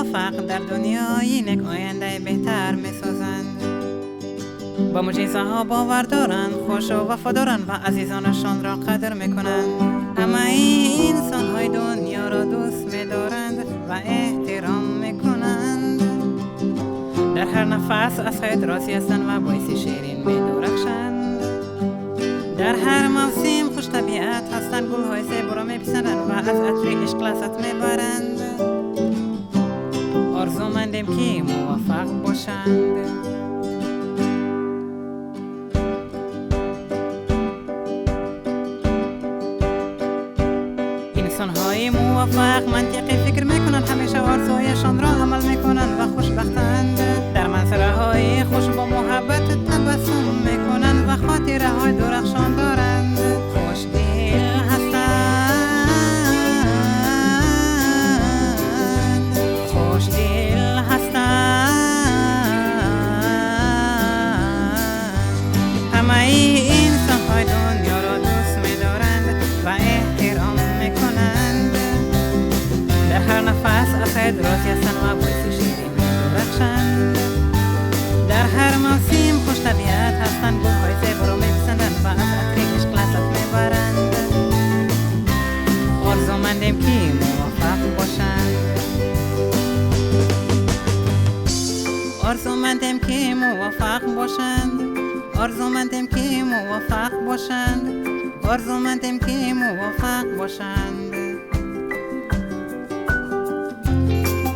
موفق در دنیا یک آینده بهتر می‌سازند. با معجزه ها باور دارند، خوش و وفادارند و عزیزانشان را قدر میکنند. همه این انسان های دنیا را دوست می‌دارند و احترام میکنند. در هر نفس از خیر راضی هستند و باعث شیرین می‌درخشند. در هر موسم خوش طبیعت هستند، گل‌های زیبا را می‌پسندند و از عطر عشق لذت می‌برند. آرزومندیم که موفق باشند. انسان‌های موفق منطقی فکر میکنند، همیشه آرزویشان را عمل میکنند و خوشبختند. در منظره‌های خوش با محبت تبسم میکنند و خاطره‌های درخشان دارند. خوشدل هستند، خوشدل هستند. همه انسان‌های دنیا را دوست می‌دارند و احترام می‌کنند. در هر نفس از خیر راضی هستند و باعث شیرین می‌درخشند. در هر موسم خوش طبیعت هستند، گل‌های زیبا را می‌پسندند و از عطر عشق لذت می‌برند. آرزومندیم که موفق باشند. آرزومندیم که موفق باشند. آرزومندیم که موفق باشند. آرزومندیم که موفق باشند.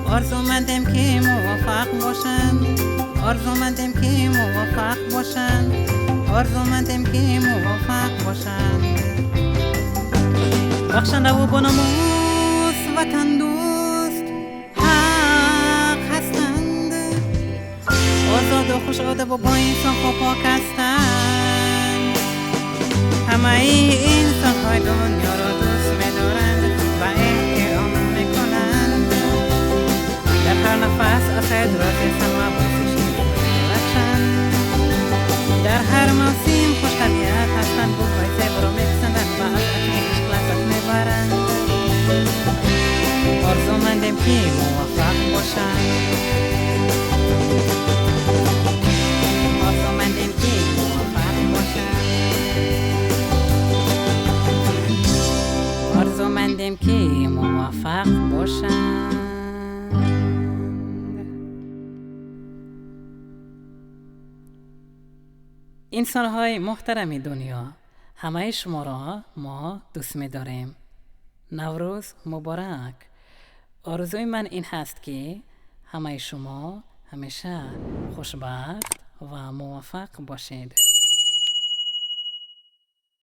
آرزومندیم که موفق باشند. آرزومندیم که موفق باشند. آرزومندیم که موفق باشند. بخشنده و باناموس وطن دوست حق هستند. آزاد و خوش ادب و با انصاف و پاک هستند. همه انسان‌های دنیا را دوست می‌دارند و احترام می‌کنند. در هر نفس از خیر راضی هستند و باعث شیرین می‌درخشند. در هر موسم خوش طبیعت هستند، گل‌های زیبا را می‌پسندند و از عطر عشق لذت می‌برند. آرزومندیم که موفق باشند. آرزومندیم که موفق باشند. آرزومندیم که موفق باشند. انسان‌های محترم دنیا، همه شما را ما دوست می‌داریم. نوروز مبارک. آرزوی من این هست که همه شما همیشه خوشبخت و موفق باشید.